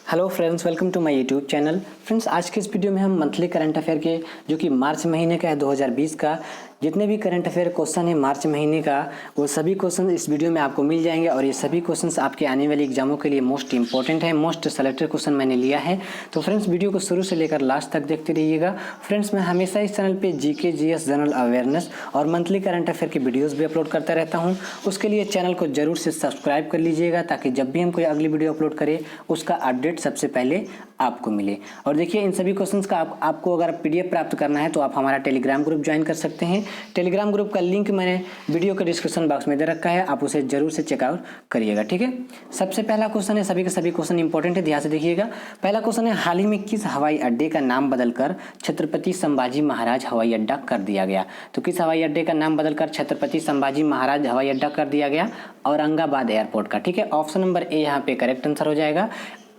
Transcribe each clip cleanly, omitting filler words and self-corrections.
Hello friends, welcome to my YouTube channel. Friends, आज के इस वीडियो में हम मंथली करंट अफेयर के जो कि मार्च महीने का है 2020 का जितने भी करंट अफेयर क्वेश्चन है मार्च महीने का, वो सभी क्वेश्चन इस वीडियो में आपको मिल जाएंगे और ये सभी क्वेश्चंस आपके आने वाली एग्जामों के लिए मोस्ट इंपॉर्टेंट है, मोस्ट सेलेक्टेड क्वेश्चन मैंने लिया है। तो फ्रेंड्स, वीडियो को शुरू से लेकर लास्ट तक देखते रहिएगा। फ्रेंड्स, मैं हमेशा इस चैनल पे जीके, जीएस, जनरल अवेयरनेस और मंथली करंट अफेयर की वीडियोज़ भी अपलोड करता रहता हूँ। उसके लिए चैनल को जरूर से सब्सक्राइब कर लीजिएगा ताकि जब भी हम कोई अगली वीडियो अपलोड करें उसका अपडेट सबसे पहले आपको मिले। और देखिए, इन सभी क्वेश्चंस का आपको अगर पीडीएफ प्राप्त करना है तो आप हमारा टेलीग्राम ग्रुप ज्वाइन कर सकते हैं। टेलीग्राम ग्रुप का लिंक मैंने वीडियो के डिस्क्रिप्शन बॉक्स में दे रखा है, आप उसे जरूर से चेकआउट करिएगा। ठीक है, सबसे पहला क्वेश्चन है, सभी के सभी क्वेश्चन इंपॉर्टेंट है, ध्यान से देखिएगा। पहला क्वेश्चन है, हाल ही में किस हवाई अड्डे का नाम बदलकर छत्रपति संभाजी महाराज हवाई अड्डा कर दिया गया? तो किस हवाई अड्डे का नाम बदलकर छत्रपति संभाजी महाराज हवाई अड्डा कर दिया गया? औरंगाबाद एयरपोर्ट का। ठीक है, ऑप्शन नंबर ए यहाँ पे करेक्ट आंसर हो जाएगा।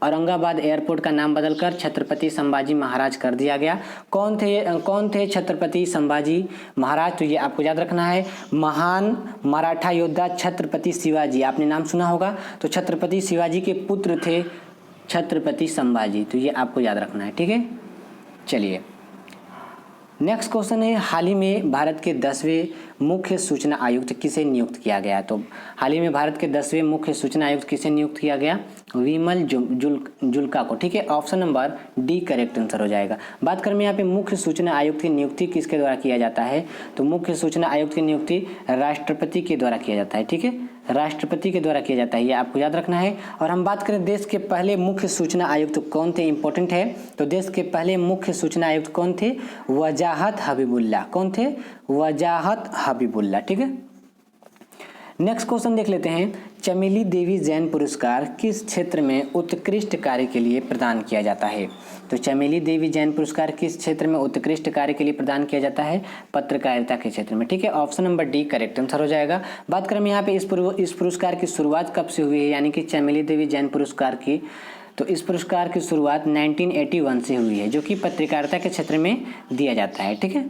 औरंगाबाद एयरपोर्ट का नाम बदलकर छत्रपति संभाजी महाराज कर दिया गया। कौन थे छत्रपति संभाजी महाराज? तो ये आपको याद रखना है, महान मराठा योद्धा छत्रपति शिवाजी, आपने नाम सुना होगा। तो छत्रपति शिवाजी के पुत्र थे छत्रपति संभाजी, तो ये आपको याद रखना है। ठीक है, चलिए नेक्स्ट क्वेश्चन है, हाल ही में भारत के 10वें मुख्य सूचना आयुक्त किसे नियुक्त किया गया? तो हाल ही में भारत के 10वें मुख्य सूचना आयुक्त किसे नियुक्त किया गया? विमल जुल्का को। ठीक है, option number D correct answer हो जाएगा। बात करें यहाँ पे मुख्य सूचना आयुक्त की नियुक्ति किसके द्वारा किया जाता है? तो मुख्य सूचना आयुक्त की नियुक्ति राष्ट्रपति के द्वारा किया जाता है। ठीक है, राष्ट्रपति के द्वारा किया जाता है, ये आपको याद रखना है। और हम बात करें देश के पहले मुख्य सूचना आयुक्त कौन थे, इंपॉर्टेंट है। तो देश के पहले मुख्य सूचना आयुक्त कौन थे? वजाहत हबीबुल्ला। कौन थे? वजाहत हबीबुल्ला। ठीक है, नेक्स्ट क्वेश्चन देख लेते हैं, चमेली देवी जैन पुरस्कार किस क्षेत्र में उत्कृष्ट कार्य के लिए प्रदान किया जाता है? तो चमेली देवी जैन पुरस्कार किस क्षेत्र में उत्कृष्ट कार्य के लिए प्रदान किया जाता है? पत्रकारिता के क्षेत्र में। ठीक है, option number D correct answer हो जाएगा। बात करें यहाँ पे इस पुरस्कार की शुरुआत कब से हुई है, यानी कि चमेली देवी जैन पुरस्कार की, तो इस पुरस्कार की शुरुआत 1981 से हुई है, जो कि पत्रकारिता के क्षेत्र में दिया जाता है। ठीक है,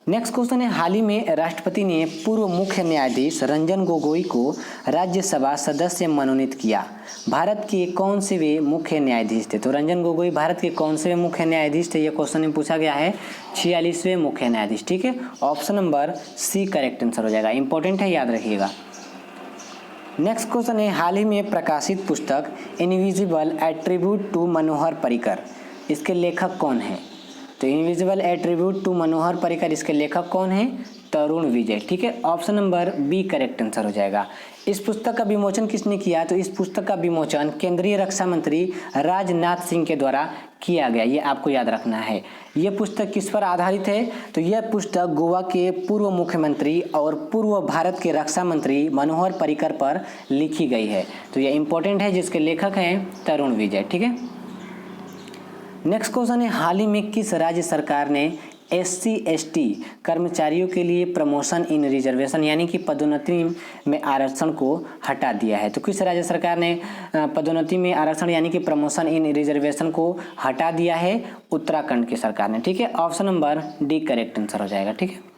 नेक्स्ट क्वेश्चन है, हाल ही में राष्ट्रपति ने पूर्व मुख्य न्यायाधीश रंजन गोगोई को राज्यसभा सदस्य मनोनीत किया। भारत के कौन से वे मुख्य न्यायाधीश थे? तो रंजन गोगोई भारत के कौन से वे मुख्य न्यायाधीश थे? ये क्वेश्चन में पूछा गया है, 46वें मुख्य न्यायाधीश। ठीक है, option number C correct answer हो जाएगा, इंपॉर्टेंट है, याद रखिएगा। नेक्स्ट क्वेश्चन है, हाल ही में प्रकाशित पुस्तक invisible attribute to Manohar Parrikar, इसके लेखक कौन है? तो invisible attribute to Manohar Parrikar, इसके लेखक कौन है? तरुण विजय। ठीक है, option number B correct answer हो जाएगा। इस पुस्तक का विमोचन किसने किया? तो इस पुस्तक का विमोचन केंद्रीय रक्षा मंत्री राजनाथ सिंह के द्वारा किया गया, ये आपको याद रखना है। यह पुस्तक किस पर आधारित है? तो यह पुस्तक गोवा के पूर्व मुख्यमंत्री और पूर्व भारत के रक्षा मंत्री मनोहर पर्रिकर पर लिखी गई है, तो यह इंपॉर्टेंट है, जिसके लेखक हैं तरुण विजय। ठीक है, नेक्स्ट क्वेश्चन है, हाल ही में किस राज्य सरकार ने SC/ST कर्मचारियों के लिए प्रमोशन इन रिजर्वेशन यानी कि पदोन्नति में आरक्षण को हटा दिया है? तो किस राज्य सरकार ने पदोन्नति में आरक्षण यानी कि प्रमोशन इन रिजर्वेशन को हटा दिया है? उत्तराखंड की सरकार ने। ठीक है, option number D correct answer हो जाएगा। ठीक है,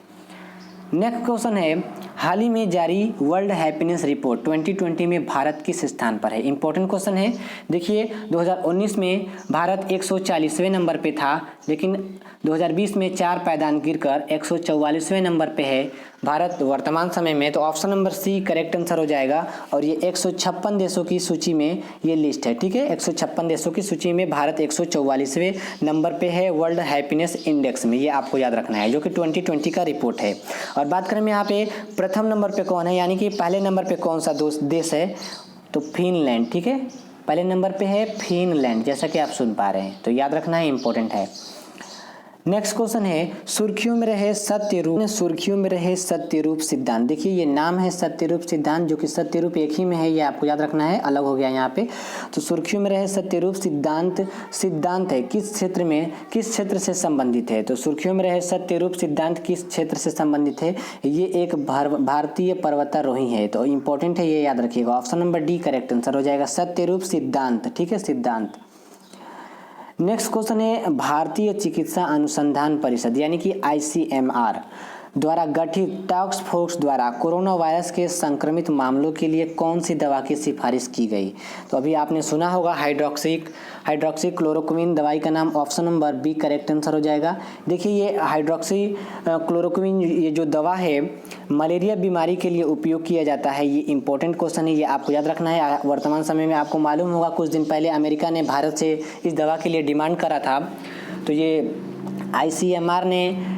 नेक्स्ट क्वेश्चन है, हाल ही में जारी वर्ल्ड हैप्पीनेस रिपोर्ट 2020 में भारत किस स्थान पर है? इंपॉर्टेंट क्वेश्चन है। देखिए, 2019 में भारत 140वें नंबर पे था, लेकिन 2020 में 4 पायदान गिरकर 144वें नंबर पे है भारत वर्तमान समय में। तो option number C correct answer हो जाएगा। और ये 156 देशों की सूची में ये लिस्ट है। ठीक है, 156 देशों की सूची में भारत 144वें नंबर पे है वर्ल्ड हैप्पीनेस इंडेक्स में, ये आपको याद रखना है, जो कि 2020 का रिपोर्ट है। और बात करें यहाँ पे प्रथम नंबर पे कौन है, यानी कि पहले नंबर पे कौन सा देश है? तो फिनलैंड। ठीक है, पहले नंबर पे है फिनलैंड, जैसा कि आप सुन पा रहे हैं, तो याद रखना है, इंपॉर्टेंट है। नेक्स्ट क्वेश्चन है, सुर्खियों में रहे सत्यरूप सिद्धांत। देखिए, ये नाम है सत्यरूप सिद्धांत, जो कि सत्यरूप एक ही में है, ये आपको याद रखना है, अलग हो गया यहाँ पे। तो सुर्खियों में रहे सत्यरूप सिद्धांत है किस क्षेत्र से संबंधित है? तो सुर्खियों में रहे सत्यरूप सिद्धांत किस क्षेत्र से संबंधित है? ये एक भारतीय पर्वतारोही है, तो इंपॉर्टेंट है, ये याद रखिएगा। Option number D correct answer हो जाएगा, सत्यरूप सिद्धांत। ठीक है, सिद्धांत। नेक्स्ट क्वेश्चन है, भारतीय चिकित्सा अनुसंधान परिषद यानी कि ICMR द्वारा गठित टास्क फोर्स द्वारा कोरोना वायरस के संक्रमित मामलों के लिए कौन सी दवा की सिफारिश की गई? तो अभी आपने सुना होगा हाइड्रोक्सी क्लोरोक्विन दवाई का नाम, option number B correct answer हो जाएगा। देखिए ये हाइड्रोक्सी क्लोरोक्विन ये जो दवा है मलेरिया बीमारी के लिए उपयोग किया जाता है। ये इंपॉर्टेंट क्वेश्चन है, ये आपको याद रखना है। वर्तमान समय में आपको मालूम होगा कुछ दिन पहले अमेरिका ने भारत से इस दवा के लिए डिमांड करा था, तो ये ICMR ने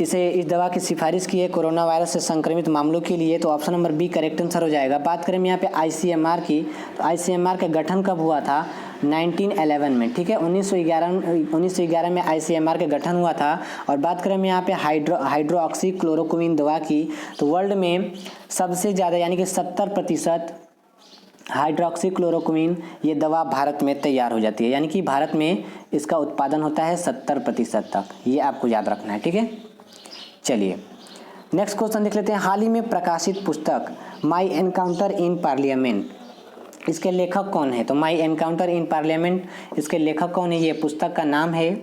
इस दवा की सिफारिश की है कोरोना वायरस से संक्रमित मामलों के लिए, तो option number B correct answer हो जाएगा। बात करें यहाँ पे ICMR की, तो ICMR का गठन कब हुआ था? 1911 में, ठीक है, 1911 में ICMR का गठन हुआ था। और बात करें यहाँ पे हाइड्रोक्सी क्लोरोक्विन दवा की, तो वर्ल्ड में सबसे ज़्यादा यानी कि 70% हाइड्रोक्सी क्लोरोक्विन ये दवा भारत में तैयार हो जाती है, यानी कि भारत में इसका उत्पादन होता है 70% तक, ये आपको याद रखना है, ठीक है। चलिए नेक्स्ट क्वेश्चन देख लेते हैं। हाल ही में प्रकाशित पुस्तक माई एनकाउंटर इन पार्लियामेंट, इसके लेखक कौन है? तो माई एनकाउंटर इन पार्लियामेंट इसके लेखक कौन है? ये पुस्तक का नाम है,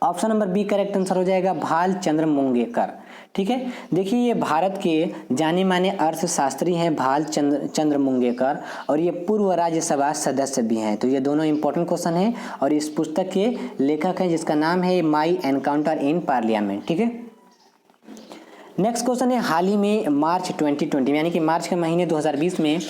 option number B correct answer हो जाएगा, भाल चंद्र मुंगेकर, ठीक है। देखिए ये भारत के जाने माने अर्थशास्त्री हैं भाल चंद्र मुंगेकर, और ये पूर्व राज्यसभा सदस्य भी हैं। तो ये दोनों इंपॉर्टेंट क्वेश्चन हैं, और इस पुस्तक के लेखक हैं जिसका नाम है माई एनकाउंटर इन पार्लियामेंट, ठीक है। नेक्स्ट क्वेश्चन है, हाल ही में मार्च 2020 यानी कि मार्च के महीने 2020 में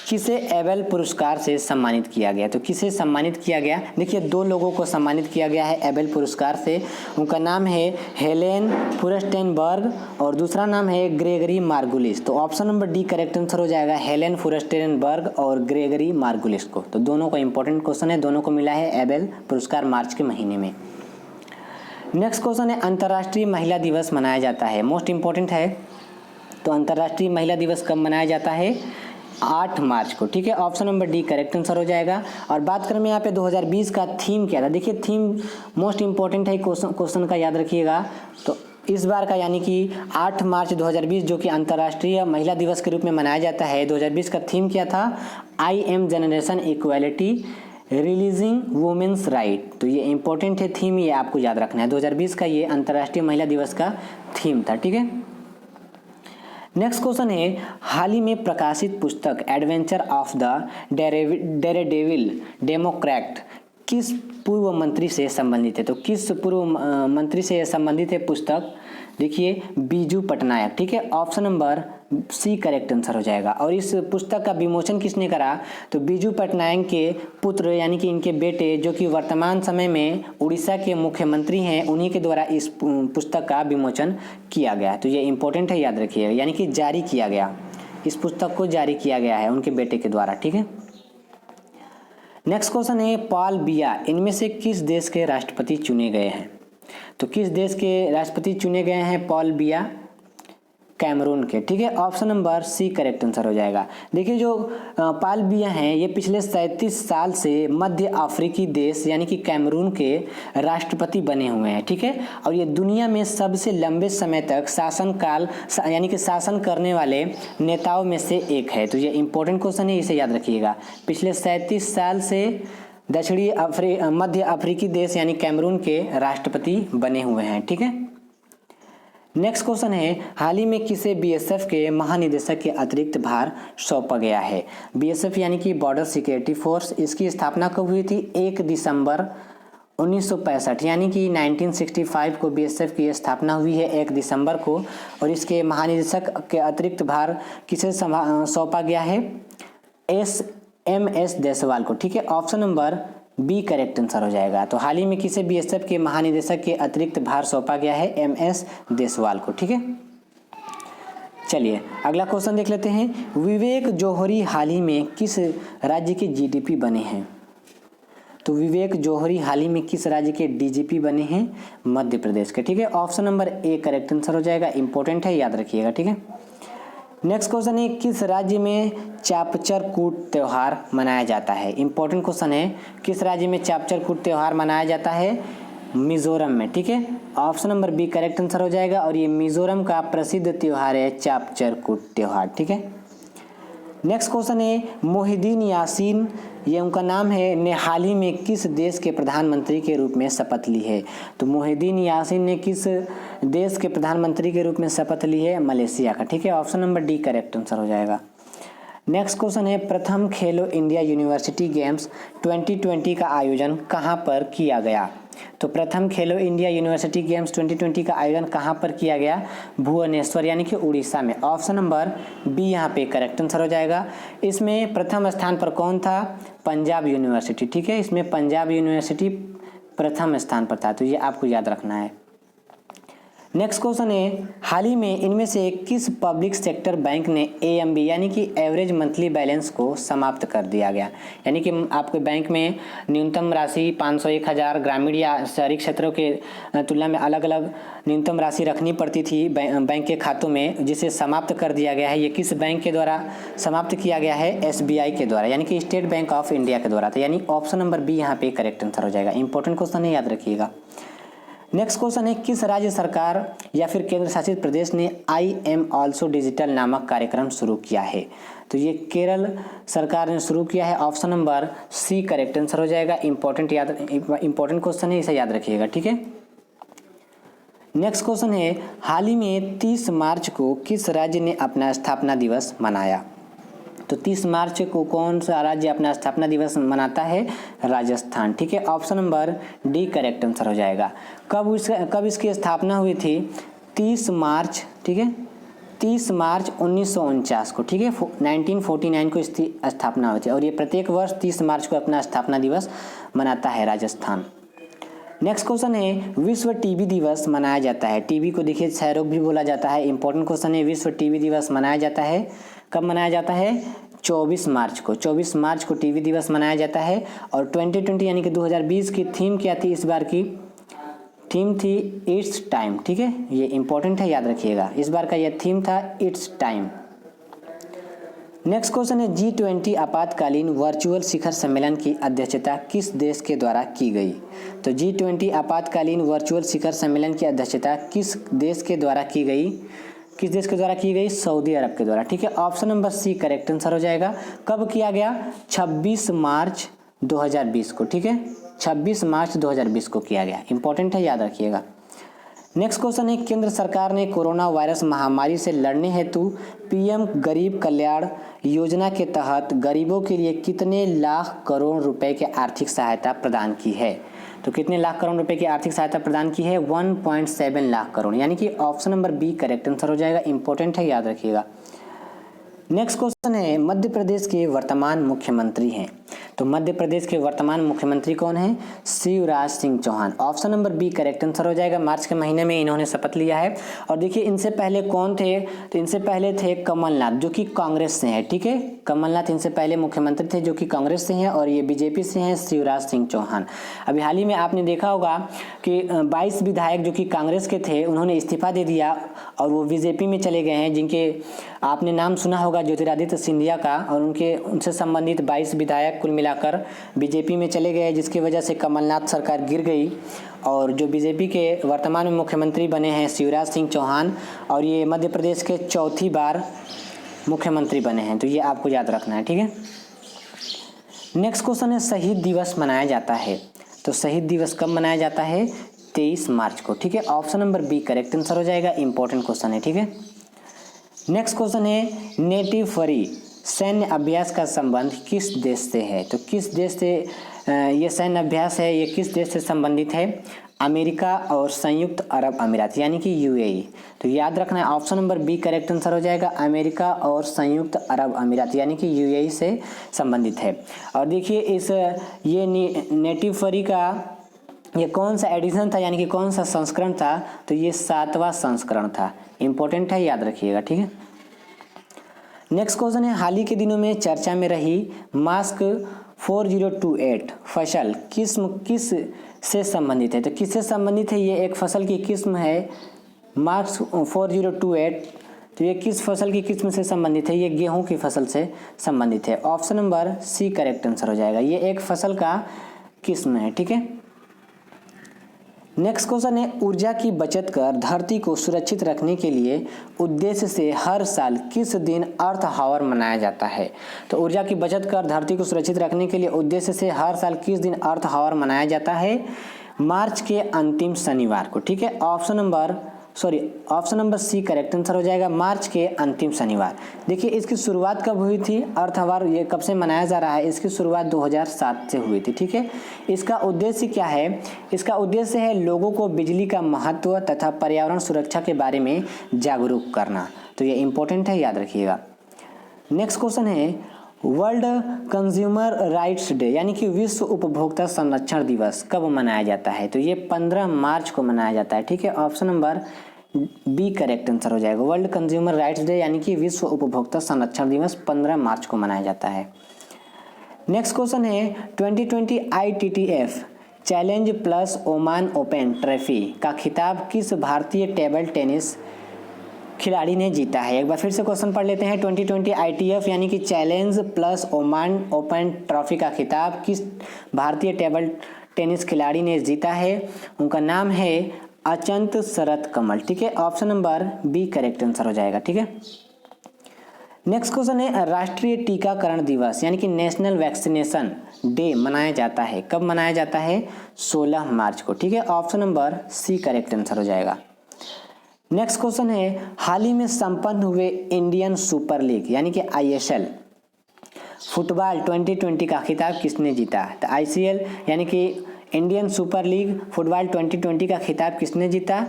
किसे एबेल पुरस्कार से सम्मानित किया गया? तो किसे सम्मानित किया गया? देखिए 2 लोगों को सम्मानित किया गया है एबेल पुरस्कार से, उनका नाम है हेलेन फुरस्टेनबर्ग और दूसरा नाम है ग्रेगरी मार्गुलिस। तो option number D correct answer हो जाएगा, हेलेन फुरस्टेनबर्ग और ग्रेगरी मार्गुलिस को। तो दोनों का इंपॉर्टेंट क्वेश्चन है, दोनों को मिला है एबेल पुरस्कार मार्च के महीने में। नेक्स्ट क्वेश्चन है, अंतर्राष्ट्रीय महिला दिवस मनाया जाता है, मोस्ट इंपॉर्टेंट है। तो अंतर्राष्ट्रीय महिला दिवस कब मनाया जाता है? 8 मार्च को, ठीक है। Option number D correct answer हो जाएगा। और बात करें यहाँ पे 2020 का थीम क्या था? देखिए थीम मोस्ट इंपॉर्टेंट है, क्वेश्चन का याद रखिएगा। तो इस बार का यानी कि 8 मार्च 2020 जो कि अंतर्राष्ट्रीय महिला दिवस के रूप में मनाया जाता है, 2020 का थीम क्या था? I am generation equality realising women's right. तो ये इंपॉर्टेंट है थीम, ये आपको याद रखना है। 2020 का ये अंतर्राष्ट्रीय महिला दिवस का थीम था, ठीक है। नेक्स्ट क्वेश्चन है, हाल ही में प्रकाशित पुस्तक एडवेंचर ऑफ द डेरेडेविल डेमोक्रेट किस पूर्व मंत्री से संबंधित है? तो किस पूर्व मंत्री से संबंधित है पुस्तक? देखिए बीजू पटनायक, ठीक है। Option number C correct answer हो जाएगा। और इस पुस्तक का विमोचन किसने करा? तो बीजू पटनायक के पुत्र यानी कि इनके बेटे जो कि वर्तमान समय में उड़ीसा के मुख्यमंत्री हैं, उन्हीं के द्वारा इस पुस्तक का विमोचन किया गया। तो ये इंपॉर्टेंट है, याद रखिएगा, यानी कि जारी किया गया, इस पुस्तक को जारी किया गया है उनके बेटे के द्वारा, ठीक है। नेक्स्ट क्वेश्चन है, पॉल बिया इनमें से किस देश के राष्ट्रपति चुने गए हैं? तो किस देश के राष्ट्रपति चुने गए हैं पॉल बिया? कैमरून के, ठीक है। Option number C correct answer हो जाएगा। देखिए जो पॉल बिया हैं ये पिछले 37 साल से मध्य अफ्रीकी देश यानी कि कैमरून के राष्ट्रपति बने हुए हैं, ठीक है। और ये दुनिया में सबसे लंबे समय तक शासनकाल यानी कि शासन करने वाले नेताओं में से एक है। तो ये इंपॉर्टेंट क्वेश्चन है, इसे याद रखिएगा। पिछले 37 साल से मध्य अफ्रीकी देश यानी कैमरून के राष्ट्रपति बने हुए हैं, ठीक है। नेक्स्ट क्वेश्चन है, हाल ही में किसे बीएसएफ के महानिदेशक के अतिरिक्त भार सौंपा गया है? बीएसएफ यानी कि बॉर्डर सिक्योरिटी फोर्स, इसकी स्थापना कब हुई थी? 1 दिसंबर 1965 यानी कि 1965 को बीएसएफ की स्थापना हुई है 1 दिसंबर को। और इसके महानिदेशक के अतिरिक्त भार किसे सौंपा गया है? MS देसवाल को, ठीक है। Option number B correct answer हो जाएगा। तो हाल ही में किसे बीएसएफ के महानिदेशक के अतिरिक्त भार सौंपा गया है? MS देसवाल को, ठीक है। चलिए अगला क्वेश्चन देख लेते हैं, विवेक जौहरी हाल ही में किस राज्य के GDP बने हैं? तो विवेक जौहरी हाल ही में किस राज्य के DGP बने हैं? मध्य प्रदेश के, ठीक है। Option number A correct answer हो जाएगा, इंपॉर्टेंट है, याद रखिएगा, ठीक है। नेक्स्ट क्वेश्चन है, किस राज्य में चापचर कूट त्यौहार मनाया जाता है? इंपॉर्टेंट क्वेश्चन है, किस राज्य में चापचर कूट त्यौहार मनाया जाता है? मिजोरम में, ठीक है। Option number B correct answer हो जाएगा। और ये मिजोरम का प्रसिद्ध त्यौहार है चापचर कूट त्यौहार, ठीक है। नेक्स्ट क्वेश्चन है, मोहिदीन यासीन ये उनका नाम है, ने हाल ही में किस देश के प्रधानमंत्री के रूप में शपथ ली है? तो मोहिउद्दीन यासीन ने किस देश के प्रधानमंत्री के रूप में शपथ ली है? मलेशिया का। ठीक है, option number D correct answer हो जाएगा। नेक्स्ट क्वेश्चन है, प्रथम खेलो इंडिया यूनिवर्सिटी गेम्स 2020 का आयोजन कहाँ पर किया गया? तो प्रथम खेलो इंडिया यूनिवर्सिटी गेम्स 2020 का आयोजन कहाँ पर किया गया? भुवनेश्वर यानी कि उड़ीसा में। ऑप्शन नंबर बी यहाँ पे करेक्ट आंसर हो जाएगा। इसमें प्रथम स्थान पर कौन था? पंजाब यूनिवर्सिटी। ठीक है, इसमें पंजाब यूनिवर्सिटी प्रथम स्थान पर था, तो ये आपको याद रखना है। नेक्स्ट क्वेश्चन है, हाल ही में इनमें से किस पब्लिक सेक्टर बैंक ने AMB यानी कि एवरेज मंथली बैलेंस को समाप्त कर दिया गया? यानी कि आपके बैंक में न्यूनतम राशि 500, 1000 ग्रामीण या शहरी क्षेत्रों के तुलना में अलग अलग न्यूनतम राशि रखनी पड़ती थी बैंक के खातों में, जिसे समाप्त कर दिया गया है। ये किस बैंक के द्वारा समाप्त किया गया है? SBI के द्वारा, यानी कि स्टेट बैंक ऑफ इंडिया के द्वारा था। यानी ऑप्शन नंबर बी यहाँ पे करेक्ट आंसर हो जाएगा। इंपॉर्टेंट क्वेश्चन है, याद रखिएगा। नेक्स्ट क्वेश्चन है, किस राज्य सरकार या फिर केंद्र शासित प्रदेश ने आई एम ऑल्सो डिजिटल नामक कार्यक्रम शुरू किया है? तो ये केरल सरकार ने शुरू किया है। Option number C correct answer हो जाएगा। इंपॉर्टेंट क्वेश्चन है, इसे याद रखिएगा। ठीक है, नेक्स्ट क्वेश्चन है, हाल ही में 30 मार्च को किस राज्य ने अपना स्थापना दिवस मनाया? तो 30 मार्च को कौन सा राज्य अपना स्थापना दिवस मनाता है? राजस्थान। ठीक है, option number D correct answer हो जाएगा। कब इसकी स्थापना हुई थी? 30 मार्च। ठीक है, 30 मार्च 1949 को। ठीक है, 1949 को इसकी स्थापना हुई थी और ये प्रत्येक वर्ष 30 मार्च को अपना स्थापना दिवस मनाता है राजस्थान। नेक्स्ट क्वेश्चन है, विश्व टीबी दिवस मनाया जाता है। टीबी को देखिए क्षय रोग भी बोला जाता है। इंपॉर्टेंट क्वेश्चन है, विश्व टीबी दिवस मनाया जाता है, कब मनाया जाता है? 24 मार्च को। 24 मार्च को टीबी दिवस मनाया जाता है। और 2020 यानी कि 2020 की थीम क्या थी? इस बार की थीम थी इट्स टाइम। ठीक है, ये इंपॉर्टेंट है, याद रखिएगा। इस बार का यह थीम था इट्स टाइम। नेक्स्ट क्वेश्चन है, G20 आपातकालीन वर्चुअल शिखर सम्मेलन की अध्यक्षता किस देश के द्वारा की गई? तो G20 आपातकालीन वर्चुअल शिखर सम्मेलन की अध्यक्षता किस देश के द्वारा की गई? किस देश के द्वारा की गई? सऊदी अरब के द्वारा। ठीक है, option number C correct answer हो जाएगा। कब किया गया? 26 मार्च 2020 को। ठीक है, 26 मार्च 2020 को किया गया। इंपॉर्टेंट है, याद रखिएगा। नेक्स्ट क्वेश्चन है, केंद्र सरकार ने कोरोना वायरस महामारी से लड़ने हेतु PM गरीब कल्याण योजना के तहत गरीबों के लिए कितने लाख करोड़ रुपए की आर्थिक सहायता प्रदान की है? तो कितने लाख करोड़ रुपए की आर्थिक सहायता प्रदान की है? 1.7 लाख करोड़, यानी कि option number B correct answer हो जाएगा। इंपॉर्टेंट है, याद रखिएगा। नेक्स्ट क्वेश्चन है, मध्य प्रदेश के वर्तमान मुख्यमंत्री हैं। तो मध्य प्रदेश के वर्तमान मुख्यमंत्री कौन है? Shivraj Singh Chouhan. Option number B correct answer हो जाएगा। मार्च के महीने में इन्होंने शपथ लिया है। और देखिए, इनसे पहले कौन थे? तो इनसे पहले थे कमलनाथ, जो कि कांग्रेस से हैं। ठीक है, कमलनाथ इनसे पहले मुख्यमंत्री थे, जो कि कांग्रेस से हैं, और ये बीजेपी से हैं, शिवराज सिंह चौहान। अभी हाल ही में आपने देखा होगा कि 22 विधायक जो कि कांग्रेस के थे, उन्होंने इस्तीफा दे दिया और वो बीजेपी में चले गए हैं, जिनके आपने नाम सुना होगा ज्योतिरादित्य सिंधिया का, और उनसे संबंधित 22 विधायक कुल मिलाकर बीजेपी में चले गए, जिसकी वजह से कमलनाथ सरकार गिर गई। और जो बीजेपी के वर्तमान में मुख्यमंत्री बने हैं शिवराज सिंह चौहान, और ये मध्य प्रदेश के चौथी बार मुख्यमंत्री बने हैं। तो ये आपको याद रखना है। ठीक है, नेक्स्ट क्वेश्चन है, शहीद दिवस मनाया जाता है। तो शहीद दिवस कब मनाया जाता है? 23 मार्च को। ठीक है, option number B correct answer हो जाएगा। इंपॉर्टेंट क्वेश्चन है। ठीक है, नेक्स्ट क्वेश्चन है, नेटिव फरी सैन्य अभ्यास का संबंध किस देश से है? तो किस देश से ये सैन्य अभ्यास है, ये किस देश से संबंधित है? अमेरिका और संयुक्त अरब अमीरात, यानी कि UAE। तो याद रखना है, option number B correct answer हो जाएगा। अमेरिका और संयुक्त अरब अमीरात, यानी कि UAE से संबंधित है। और देखिए, ये नेटिव फरी का ये कौन सा एडिशन था, यानी कि कौन सा संस्करण था? तो ये 7वां संस्करण था। इंपॉर्टेंट है, याद रखिएगा। ठीक है, नेक्स्ट क्वेश्चन है, हाल ही के दिनों में चर्चा में रही मास्क 4028 फसल किस से संबंधित है? तो किससे संबंधित है? ये एक फसल की किस्म है मास्क 4028। तो ये किस फसल की किस्म से संबंधित है? ये गेहूं की फसल से संबंधित है। Option number C correct answer हो जाएगा। ये एक फसल का किस्म है। ठीक है, नेक्स्ट क्वेश्चन है, ऊर्जा की बचत कर धरती को सुरक्षित रखने के लिए उद्देश्य से हर साल किस दिन अर्थ हावर मनाया जाता है। तो ऊर्जा की बचत कर धरती को सुरक्षित रखने के लिए उद्देश्य से हर साल किस दिन अर्थ हावर मनाया जाता है, मार्च के अंतिम शनिवार को। ठीक है, option number C correct answer हो जाएगा, मार्च के अंतिम शनिवार। देखिए इसकी शुरुआत कब हुई थी, अर्थ आवर ये कब से मनाया जा रहा है, इसकी शुरुआत 2007 से हुई थी। ठीक है, इसका उद्देश्य क्या है, इसका उद्देश्य है लोगों को बिजली का महत्व तथा पर्यावरण सुरक्षा के बारे में जागरूक करना। तो ये इंपॉर्टेंट है, याद रखिएगा। नेक्स्ट क्वेश्चन है, वर्ल्ड कंज्यूमर राइट्स डे यानी कि विश्व उपभोक्ता संरक्षण दिवस कब मनाया जाता है। तो ये 15 मार्च को मनाया जाता है। ठीक है, option number B correct answer हो जाएगा। वर्ल्ड कंज्यूमर राइट्स डे यानी कि विश्व उपभोक्ता संरक्षण दिवस 15 मार्च को मनाया जाता है। नेक्स्ट क्वेश्चन है, 2020 ITTF challenge plus Oman open trophy का खिताब किस भारतीय टेबल टेनिस खिलाड़ी ने जीता है। एक बार फिर से क्वेश्चन पढ़ लेते हैं। 2020 ITF यानी कि challenge plus Oman open trophy का खिताब किस भारतीय टेबल टेनिस खिलाड़ी ने जीता है। उनका नाम है अचंत शरत कमल। ठीक है, option number B correct answer हो जाएगा। ठीक है, नेक्स्ट क्वेश्चन है, राष्ट्रीय टीकाकरण दिवस यानी कि नेशनल वैक्सीनेशन डे मनाया जाता है, कब मनाया जाता है, 16 मार्च को। ठीक है, option number C correct answer हो जाएगा। नेक्स्ट क्वेश्चन है, हाल ही में संपन्न हुए इंडियन सुपर लीग यानी कि ISL फुटबॉल 2020 का खिताब किसने जीता। तो ICL यानी कि इंडियन सुपर लीग फुटबॉल 2020 का खिताब किसने जीता,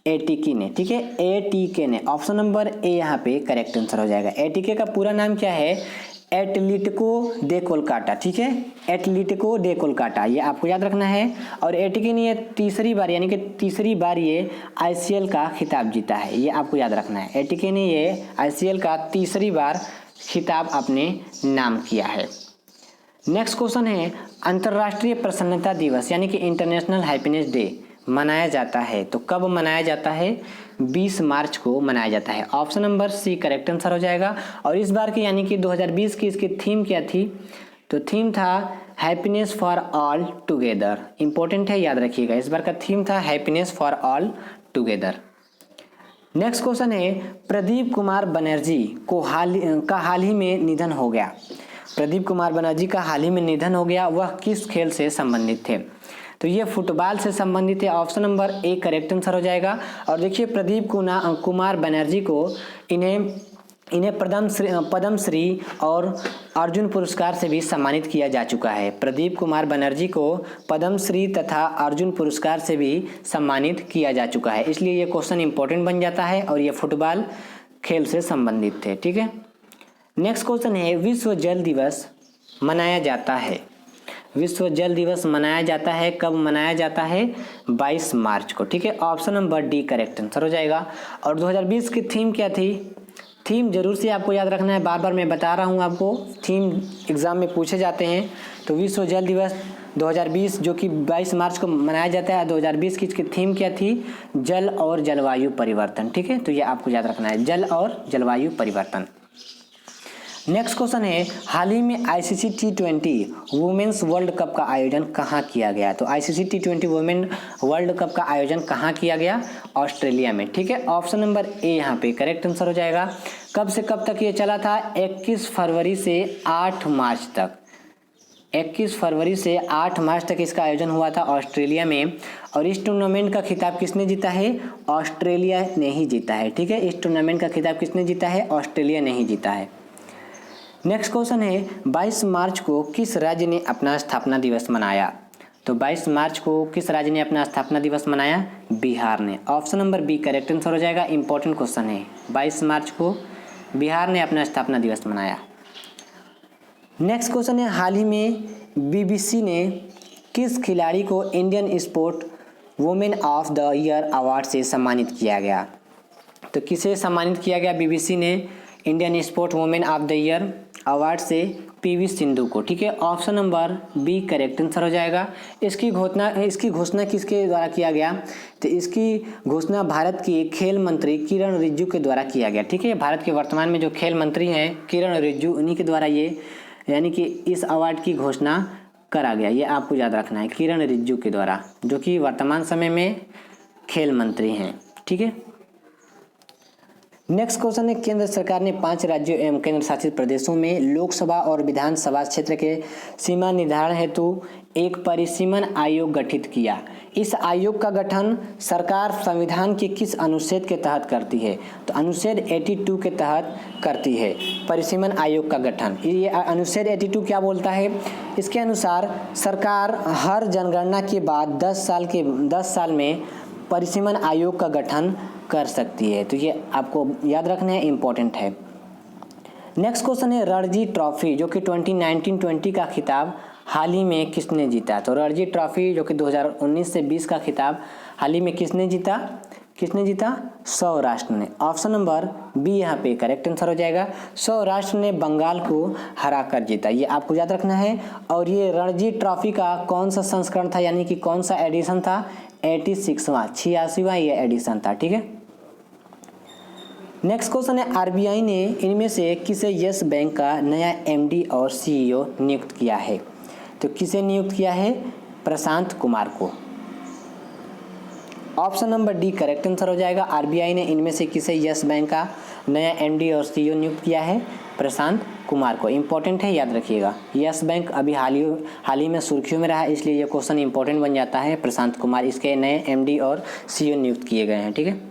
ATK ने। ठीक है, ATK ने। ऑप्शन नंबर ए यहाँ पे करेक्ट आंसर हो जाएगा। ATK का पूरा नाम क्या है, एटलेटिको दे कोलकाता। ठीक है, एटलेटिको दे कोलकाता, ये आपको याद रखना है। और ATK ने ये तीसरी बार यानी कि तीसरी बार ये ICL का खिताब जीता है, ये आपको याद रखना है। ATK ने ये ICL का तीसरी बार खिताब अपने नाम किया है। नेक्स्ट क्वेश्चन है, अंतर्राष्ट्रीय प्रसन्नता दिवस यानी कि इंटरनेशनल हैप्पीनेस डे मनाया जाता है, तो कब मनाया जाता है, 20 मार्च को मनाया जाता है। Option number C correct answer हो जाएगा। और इस बार की यानी कि 2020 की इसकी थीम क्या थी, तो थीम था happiness for all together. Important है, याद रखिएगा। इस बार का थीम था happiness for all together. Next question है, प्रदीप कुमार बनर्जी को हाल ही में निधन हो गया। प्रदीप कुमार बनर्जी का हाल ही में निधन हो गया, वह किस खेल से संबंधित थे। तो ये फुटबॉल से संबंधित है। Option number A correct answer हो जाएगा। और देखिए प्रदीप कुमार बनर्जी को इन्हें पद्मश्री और अर्जुन पुरस्कार से भी सम्मानित किया जा चुका है। प्रदीप कुमार बनर्जी को पद्मश्री तथा अर्जुन पुरस्कार से भी सम्मानित किया जा चुका है, इसलिए ये क्वेश्चन इंपॉर्टेंट बन जाता है और ये फुटबॉल खेल से संबंधित थे। ठीक है, नेक्स्ट क्वेश्चन है, विश्व जल दिवस मनाया जाता है। विश्व जल दिवस मनाया जाता है, कब मनाया जाता है, 22 मार्च को। ठीक है, option number D correct answer हो जाएगा। और 2020 की थीम क्या थी, थीम जरूर से आपको याद रखना है, बार बार मैं बता रहा हूँ आपको, थीम एग्जाम में पूछे जाते हैं। तो विश्व जल दिवस 2020 जो कि 22 मार्च को मनाया जाता है, 2020 की इसकी थीम क्या थी, जल और जलवायु परिवर्तन। ठीक है, तो ये आपको याद रखना है, जल और जलवायु परिवर्तन। नेक्स्ट क्वेश्चन है, हाल ही में ICC T20 women's world cup का आयोजन कहाँ किया गया। तो ICC T20 women world cup का आयोजन कहाँ किया गया, ऑस्ट्रेलिया में। ठीक है, ऑप्शन नंबर ए यहाँ पे करेक्ट आंसर हो जाएगा। कब से कब तक ये चला था, 21 फरवरी से 8 मार्च तक। 21 फरवरी से 8 मार्च तक इसका आयोजन हुआ था ऑस्ट्रेलिया में। और इस टूर्नामेंट का खिताब किसने जीता है, ऑस्ट्रेलिया ने ही जीता है। ठीक है, इस टूर्नामेंट का खिताब किसने जीता है, ऑस्ट्रेलिया ने ही जीता है। नेक्स्ट क्वेश्चन है, 22 मार्च को किस राज्य ने अपना स्थापना दिवस मनाया। तो 22 मार्च को किस राज्य ने अपना स्थापना दिवस मनाया, बिहार ने। Option number B correct answer हो जाएगा। इंपॉर्टेंट क्वेश्चन है, 22 मार्च को बिहार ने अपना स्थापना दिवस मनाया। नेक्स्ट क्वेश्चन है, हाल ही में BBC ने किस खिलाड़ी को Indian sport women of the year award से सम्मानित किया गया। तो किसे सम्मानित किया गया BBC ने Indian sport women of the year award से, PV सिंधु को। ठीक है, option number B correct answer हो जाएगा। इसकी घोषणा किसके द्वारा किया गया, तो इसकी घोषणा भारत की खेल मंत्री किरण रिजिजू के द्वारा किया गया। ठीक है, भारत के वर्तमान में जो खेल मंत्री हैं किरण रिजिजू, उन्हीं के द्वारा ये यानी कि इस अवार्ड की घोषणा करा गया, ये आपको याद रखना है, किरण रिजिजू के द्वारा, जो कि वर्तमान समय में खेल मंत्री हैं। ठीक है, नेक्स्ट क्वेश्चन है, केंद्र सरकार ने 5 राज्यों एवं केंद्र शासित प्रदेशों में लोकसभा और विधानसभा क्षेत्र के सीमा निर्धारण हेतु एक परिसीमन आयोग गठित किया। इस आयोग का गठन सरकार संविधान के किस अनुच्छेद के तहत करती है? तो अनुच्छेद 82 के तहत करती है परिसीमन आयोग का गठन। ये अनुच्छेद 82 क्या बोलता है? इसके अनुसार सरकार हर जनगणना के बाद 10 साल में परिसीमन आयोग का गठन कर सकती है। तो ये आपको याद रखना है, इम्पोर्टेंट है। नेक्स्ट क्वेश्चन है, रणजी ट्रॉफी जो कि 2019-20 का खिताब हाल ही में किसने जीता? तो रणजी ट्रॉफी जो कि 2019 से 20 का खिताब हाल ही में किसने जीता? सौराष्ट्र ने। ऑप्शन नंबर बी यहाँ पे करेक्ट आंसर हो जाएगा। सौराष्ट्र ने बंगाल को हरा कर जीता, ये आपको याद रखना है। और ये रणजी ट्रॉफी का कौन सा संस्करण था, यानी कि कौन सा एडिशन था? 86वां ये एडिशन था। ठीक है, नेक्स्ट क्वेश्चन है, आरबीआई ने इनमें से किसे यस बैंक का नया एमडी और सीईओ नियुक्त किया है? तो किसे नियुक्त किया है? प्रशांत कुमार को। Option number D correct answer हो जाएगा। आरबीआई ने इनमें से किसे यस बैंक का नया एमडी और सीईओ नियुक्त किया है? प्रशांत कुमार को। इंपॉर्टेंट है, याद रखिएगा। यस बैंक अभी हाल ही में सुर्खियों में रहा, इसलिए ये क्वेश्चन इंपॉर्टेंट बन जाता है। प्रशांत कुमार इसके नए एमडी और सीईओ नियुक्त किए गए हैं। ठीक है,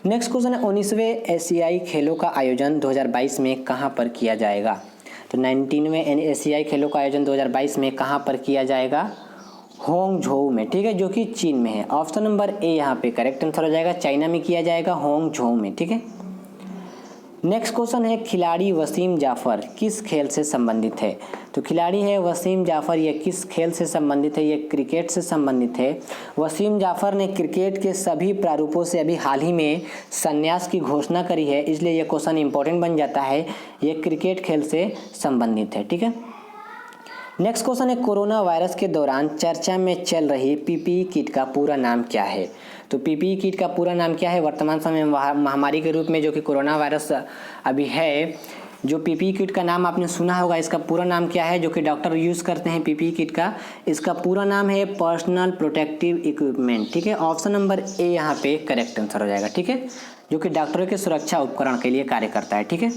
नेक्स्ट क्वेश्चन है, 19वें एशियाई खेलों का आयोजन 2022 में कहां पर किया जाएगा? तो 19वें एशियाई खेलों का आयोजन 2022 में कहां पर किया जाएगा? होंगझोउ में। ठीक है, जो कि चीन में है। ऑप्शन नंबर ए यहाँ पे करेक्ट आंसर हो जाएगा। चाइना में किया जाएगा, होंगझोउ में। ठीक है, नेक्स्ट क्वेश्चन है, खिलाड़ी वसीम जाफर किस खेल से संबंधित है? तो खिलाड़ी है वसीम जाफर, ये किस खेल से संबंधित है? ये क्रिकेट से संबंधित है। वसीम जाफर ने क्रिकेट के सभी प्रारूपों से अभी हाल ही में संन्यास की घोषणा करी है, इसलिए ये क्वेश्चन इंपॉर्टेंट बन जाता है। ये क्रिकेट खेल से संबंधित है। ठीक है, नेक्स्ट क्वेश्चन है, कोरोना वायरस के दौरान चर्चा में चल रही पीपीई किट का पूरा नाम क्या है? तो पीपीई किट का पूरा नाम क्या है? वर्तमान समय में महामारी के रूप में जो कि कोरोना वायरस अभी है, जो पीपीई किट का नाम आपने सुना होगा, इसका पूरा नाम क्या है जो कि डॉक्टर यूज़ करते हैं पीपीई किट का? इसका पूरा नाम है पर्सनल प्रोटेक्टिव इक्विपमेंट। ठीक है, ऑप्शन नंबर ए यहाँ पे करेक्ट आंसर हो जाएगा। ठीक है, जो कि डॉक्टरों के सुरक्षा उपकरण के लिए कार्य करता है। ठीक है,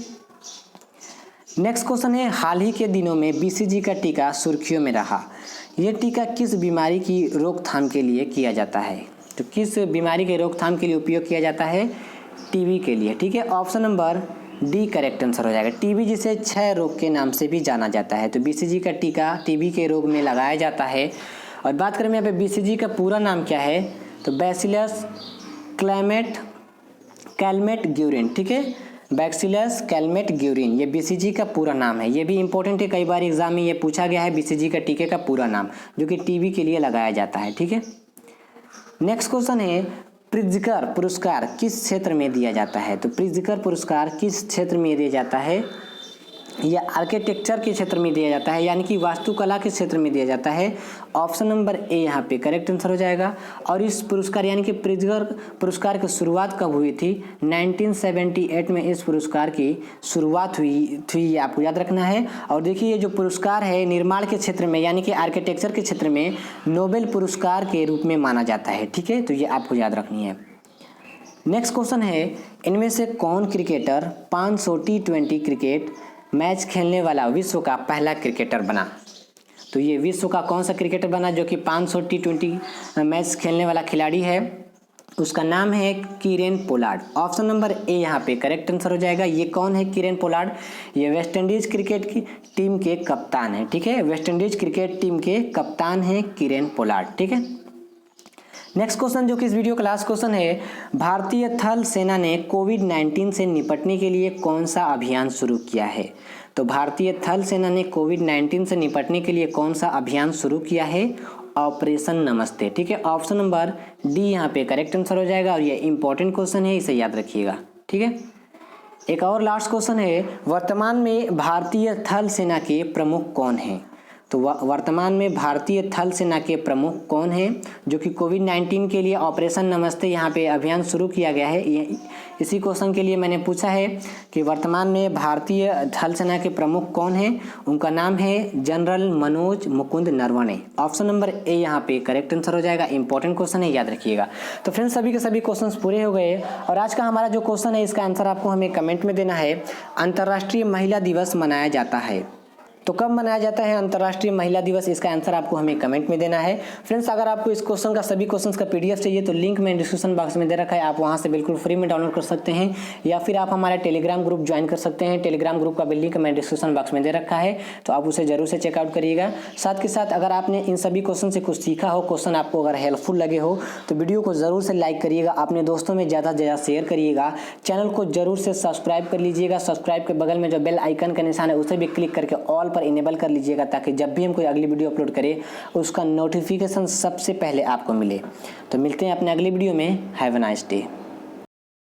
नेक्स्ट क्वेश्चन है, हाल ही के दिनों में बीसीजी का टीका सुर्खियों में रहा। यह टीका किस बीमारी की रोकथाम के लिए किया जाता है? तो किस बीमारी के रोकथाम के लिए उपयोग किया जाता है? टीबी के लिए। ठीक है, option number D correct answer हो जाएगा। टीबी जिसे क्षय रोग के नाम से भी जाना जाता है। तो बीसीजी का टीका टीबी के रोग में लगाया जाता है। और बात करें यहाँ पे बीसीजी का पूरा नाम क्या है? तो बैसिलस कैलमेट ग्यूरिन। ठीक है, बैक्सिलस कैलमेट ग्यूरिन, ये बीसीजी का पूरा नाम है। ये भी इंपॉर्टेंट है, कई बार एग्जाम में ये पूछा गया है बीसीजी का टीके का पूरा नाम, जो कि टीबी के लिए लगाया जाता है। ठीक है, नेक्स्ट क्वेश्चन है, प्रित्जकर पुरस्कार किस क्षेत्र में दिया जाता है? तो प्रित्जकर पुरस्कार किस क्षेत्र में दिया जाता है? यह आर्किटेक्चर के क्षेत्र में दिया जाता है, यानी कि वास्तुकला के क्षेत्र में दिया जाता है। ऑप्शन नंबर ए यहाँ पे करेक्ट आंसर हो जाएगा। और इस पुरस्कार यानी कि प्रित्जकर पुरस्कार की शुरुआत कब हुई थी? 1978 में इस पुरस्कार की शुरुआत हुई थी, ये आपको याद रखना है। और देखिए, ये जो पुरस्कार है निर्माण के क्षेत्र में यानी कि आर्किटेक्चर के क्षेत्र में नोबेल पुरस्कार के रूप में माना जाता है। ठीक है, तो ये आपको याद रखनी है। नेक्स्ट क्वेश्चन है, इनमें से कौन क्रिकेटर 500 T20 क्रिकेट मैच खेलने वाला विश्व का पहला क्रिकेटर बना? तो ये विश्व का कौन सा क्रिकेटर बना जो कि 500 T20 मैच खेलने वाला खिलाड़ी है? उसका नाम है Kiren Pollard. Option number A यहाँ पे करेक्ट आंसर हो जाएगा। ये कौन है किरेन पोलार्ड? ये वेस्ट इंडीज क्रिकेट की टीम के कप्तान है। ठीक है, वेस्ट इंडीज क्रिकेट टीम के कप्तान है किरेन पोलार्ड। ठीक है, नेक्स्ट क्वेश्चन जो कि इस वीडियो का लास्ट क्वेश्चन है, भारतीय थल सेना ने कोविड-19 से निपटने के लिए कौन सा अभियान शुरू किया है? तो भारतीय थल सेना ने कोविड-19 से निपटने के लिए कौन सा अभियान शुरू किया है? ऑपरेशन नमस्ते। ठीक है, ऑप्शन नंबर डी यहाँ पे करेक्ट आंसर हो जाएगा। और ये इंपॉर्टेंट क्वेश्चन है, इसे याद रखिएगा। ठीक है, एक और लास्ट क्वेश्चन है, वर्तमान में भारतीय थल सेना के प्रमुख कौन हैं? तो वर्तमान में भारतीय थल सेना के प्रमुख कौन हैं? जो कि कोविड-19 के लिए ऑपरेशन नमस्ते यहाँ पे अभियान शुरू किया गया है। इसी क्वेश्चन के लिए मैंने पूछा है कि वर्तमान में भारतीय थल सेना के प्रमुख कौन हैं? उनका नाम है general Manoj Mukund Naravane. Option number A यहाँ पे करेक्ट आंसर हो जाएगा। इंपॉर्टेंट क्वेश्चन है, याद रखिएगा। तो फ्रेंड्स सभी के सभी क्वेश्चंस पूरे हो गए और आज का हमारा जो क्वेश्चन है इसका आंसर आपको हमें कमेंट में देना है। अंतर्राष्ट्रीय महिला दिवस मनाया जाता है, तो कब मनाया जाता है अंतर्राष्ट्रीय महिला दिवस? इसका आंसर आपको हमें कमेंट में देना है। फ्रेंड्स अगर आपको इस क्वेश्चन का सभी क्वेश्चंस का पीडीएफ चाहिए तो लिंक मैंने डिस्क्रिप्शन बॉक्स में दे रखा है, आप वहां से बिल्कुल फ्री में डाउनलोड कर सकते हैं या फिर आप हमारे टेलीग्राम ग्रुप ज्वाइन कर सकते हैं। टेलीग्राम ग्रुप का भी लिंक मैंने डिस्क्रिप्शन बॉक्स में दे रखा है, तो आप उसे जरूर से चेकआउट करिएगा। साथ के साथ अगर आपने इन सभी क्वेश्चन से कुछ सीखा हो, क्वेश्चन आपको अगर हेल्पफुल लगे हो तो वीडियो को जरूर से लाइक करिएगा, अपने दोस्तों में ज़्यादा से ज़्यादा शेयर करिएगा, चैनल को जरूर से सब्सक्राइब कर लीजिएगा। सब्सक्राइब के बगल में जो बेल आइकन का निशान है उसे भी क्लिक करके ऑल पर इनेबल कर लीजिएगा, ताकि जब भी हम कोई अगली वीडियो अपलोड करें उसका नोटिफिकेशन सबसे पहले आपको मिले। तो मिलते हैं अपने अगली वीडियो में। Have a nice day.